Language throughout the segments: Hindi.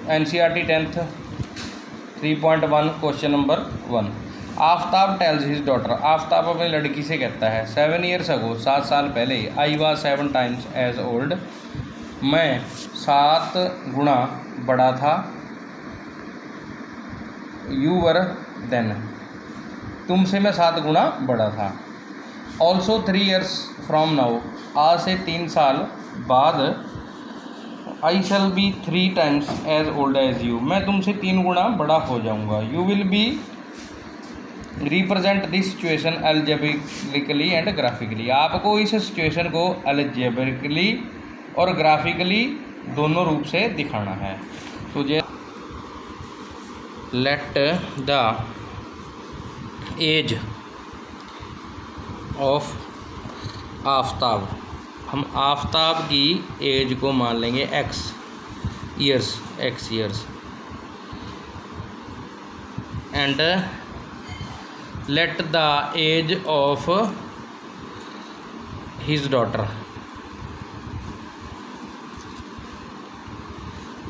NCERT 10th 3.1 question number 1। Aftab tales his daughter, Aftab अपनी लड़की से कहता है 7 years ago, 7 साल पहले, I was 7 times as old, मैं 7 गुना बड़ा था, यू वर देन, तुमसे मैं 7 गुना बड़ा था। ऑल्सो 3 years फ्रॉम नाउ, आज से 3 साल बाद, I shall be 3 times as old as you, मैं तुमसे 3 गुना बड़ा हो जाऊंगा। You will be represent this situation algebraically and graphically, आपको इस सिचुएशन को एल्जेब्रिकली और ग्राफिकली दोनों रूप से दिखाना है। तो जे let the age of Aftab, हम आफ्ताब की एज को मान लेंगे x years and let the age of his daughter,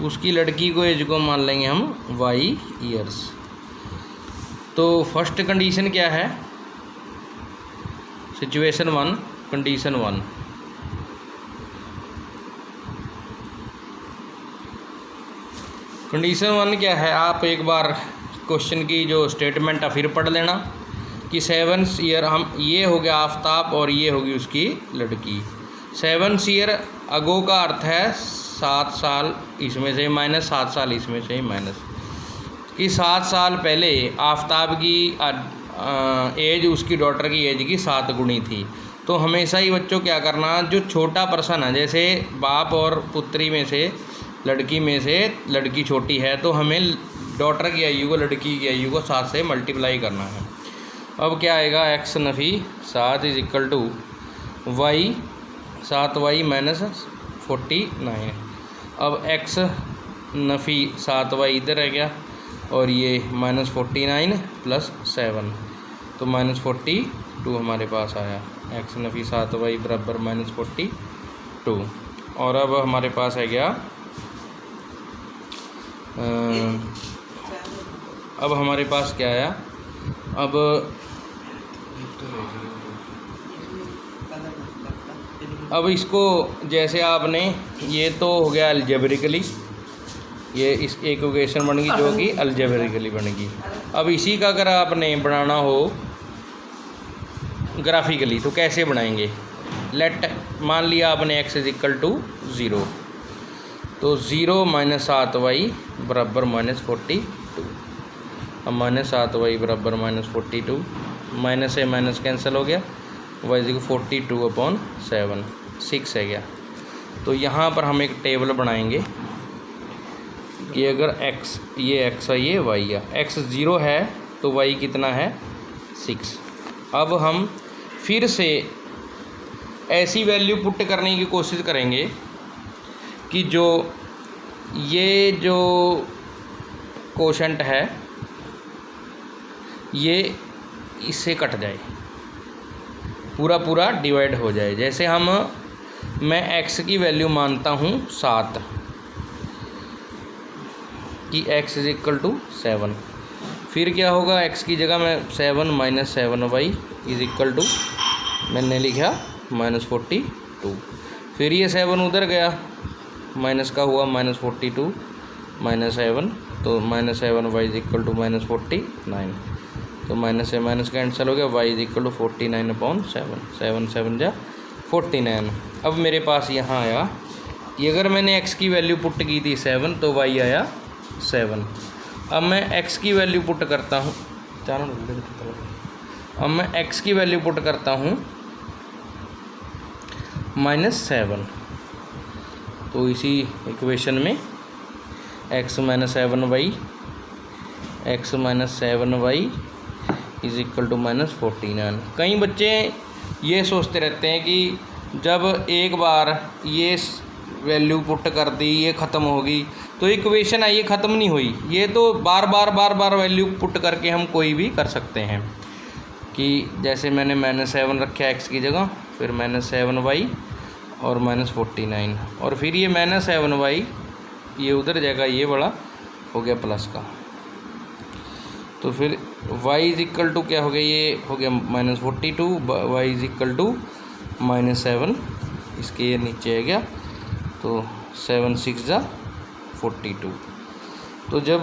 उसकी लड़की को एज को मान लेंगे हम y years। तो फर्स्ट कंडीशन क्या है, सिचुएशन 1, कंडीशन 1, कंडीशन 1 क्या है, आप एक बार क्वेश्चन की जो स्टेटमेंट है फिर पढ़ लेना कि 7 year, हम ये हो गया आफ्ताब और ये होगी उसकी लड़की। 7 year अगो का अर्थ है 7 साल इसमें से माइनस 7 साल इसमें से माइनस, कि 7 साल पहले आफ्ताब की एज उसकी डॉटर की एज की 7 गुनी थी। तो हमेशा ही बच्चों क्या करना, जो छोटा पर्सन है, जैसे बाप और पुत्री में से लड़की में से लड़की छोटी है, तो हमें डॉटर की आयु को, लड़की की आयु को 7 से मल्टीप्लाई करना है। अब क्या आएगा, x नफ़ी 7 is equal to y 7y minus 49। अब x नफ़ी 7y इधर है क्या, और ये माइनस 49 प्लस 7, तो माइनस 42 हमारे पास आया। x नफ़ी 7y बराबर माइनस 42। और अब हमारे पास है क्या, अब हमारे पास क्या आया, अब इसको जैसे आपने, ये तो हो गया अलजेब्रिकली, ये इस एक इक्वेशन बन गई जो कि अलजेब्रिकली बनेगी। अब इसी का अगर आपने बनाना हो ग्राफिकली तो कैसे बनाएंगे, लेट मान लिया आपने x इज इक्वल टू 0, तो 0 माइनस 7y बराबर माइनस 42। अब माइनस 7y बराबर माइनस 42, माइनस से माइनस कैंसिल हो गया, y इज 42/7, 6 है गया। तो यहाँ पर हम एक टेबल बनाएंगे कि अगर x, ये x है, ये y है, x 0 है तो y कितना है 6। अब हम फिर से ऐसी वैल्यू पुट करने की कोशिश करेंगे कि जो ये जो कोशेंट है ये इससे कट जाए, पूरा पूरा डिवाइड हो जाए। जैसे मैं x की वैल्यू मानता हूँ 7, कि x इज इक्वल टू 7, फिर क्या होगा, x की जगह मैं 7 minus 7y is equal to मैंने लिखा माइनस 42। फिर ये 7 उधर गया, माइनस का हुआ माइनस 42 माइनस 7, तो minus 7y is equal to minus 49, तो माइनस से माइनस कैंसिल हो गया, y इज इक्वल टू 49/7, 7 7 जा 49। अब मेरे पास यहाँ आया, ये अगर मैंने x की वैल्यू पुट की थी 7, तो y आया 7। अब मैं x की वैल्यू पुट करता हूँ, अब मैं x की वैल्यू पुट करता हूँ -7, तो इसी इक्वेशन में x minus 7y is equal to -49। कई बच्चे ये सोचते रहते हैं कि जब एक बार ये वैल्यू पुट कर दी, ये ख़त्म होगी, तो इक्वेशन है ये ख़त्म नहीं हुई, ये तो बार बार वैल्यू पुट करके हम कोई भी कर सकते हैं। कि जैसे मैंने -7 रखा x की जगह, फिर -7y और -49, और फिर ये -7y ये उधर जाएगा, ये बड़ा हो गया प्लस का। तो फिर y इज इक्वल टू क्या हो गया, ये हो गया -42, y इज इक्वल टू -7, इसके ये नीचे आ गया। तो 7 6 जा 42। तो जब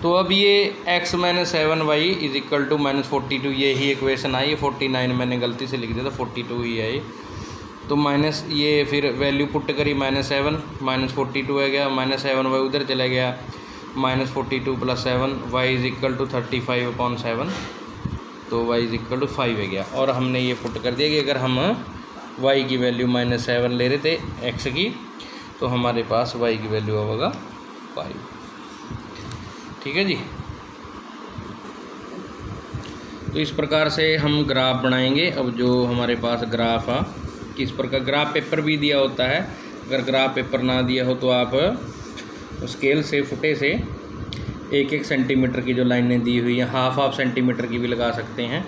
तो अब ये x - 7y is equal to -42, ये ही इक्वेशन आई। 49 मैंने गलती से लिख दिया था, 42 ही आई। तो माइनस ये फिर वैल्यू पुट करी -7 -42 आ गया, -7y उधर चला गया, -42 + 7 y इज इक्वल टू 35/7। तो y इज इक्वल टू 5 आ गया। और हमने ये पुट कर दिया कि अगर हम y की वैल्यू -7 ले रहे थे x की, तो हमारे पास y की वैल्यू होगा 5। ठीक है जी। तो इस प्रकार से हम ग्राफ बनाएंगे। अब जो हमारे पास ग्राफ है, किस प्रकार ग्राफ पेपर भी दिया होता है। अगर ग्राफ पेपर ना दिया हो तो आप स्केल से फुटे से 1-1 सेंटीमीटर की जो लाइनें दी हुई हैं, हाफ सेंटीमीटर की भी लगा सकते हैं।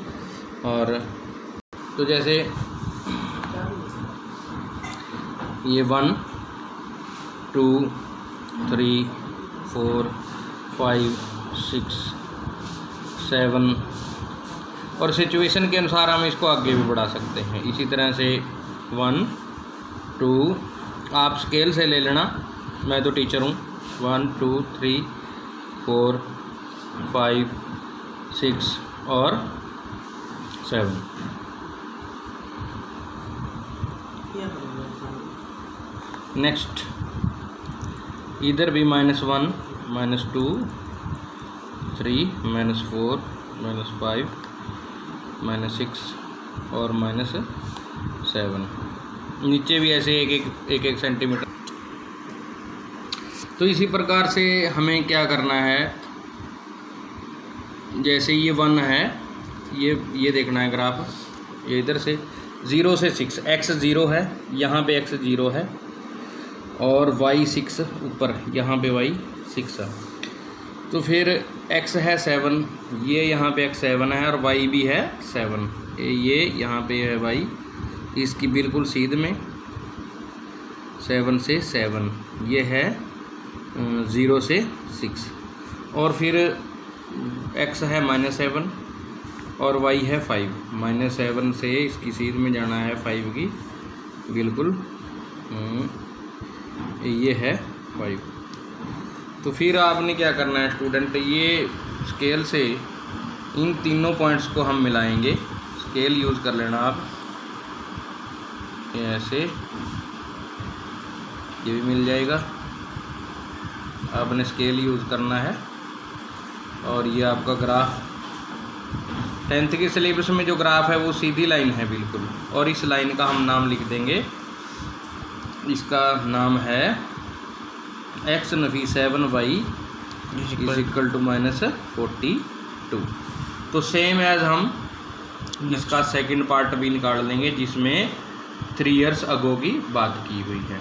और तो जैसे ये 1 2 3 4 5 6 7 और सिचुएशन के अनुसार हम इसको आगे भी बढ़ा सकते हैं। इसी तरह से 1 2 आप स्केल से ले लेना, मैं तो टीचर हूँ। 1 2 3 4 5 6 और 7। नेक्स्ट इधर भी -1 -2 3 -4 -5 -6 और -7। नीचे भी ऐसे एक सेंटीमीटर। तो इसी प्रकार से हमें क्या करना है, जैसे ये 1 है, ये देखना है ग्राफ, ये इधर से 0 से 6, x 0 है, यहाँ पे x 0 है और y 6 ऊपर, यहाँ पे y 6 है। तो फिर x है 7, ये यहाँ पे x 7 है और y भी है 7, ये यहाँ पे है y, इसकी बिल्कुल सीध में 7 से 7, ये है 0 से 6। और फिर x है -7 और y है 5, -7 से इसकी सीध में जाना है 5 की बिल्कुल, ये है 5। तो फिर आपने क्या करना है स्टूडेंट, ये स्केल से इन तीनों पॉइंट्स को हम मिलाएंगे। स्केल यूज़ कर लेना आप, ऐसे ये भी मिल जाएगा। आपने स्केल यूज़ करना है। और ये आपका ग्राफ 10th के सिलेबस में जो ग्राफ है वो सीधी लाइन है बिल्कुल, और इस लाइन का हम नाम लिख देंगे, इसका नाम है x - 7y is equal to -42। तो सेम एज हम इसका सेकंड पार्ट भी निकाल लेंगे जिसमें 3 इयर्स अगो की बात की हुई है।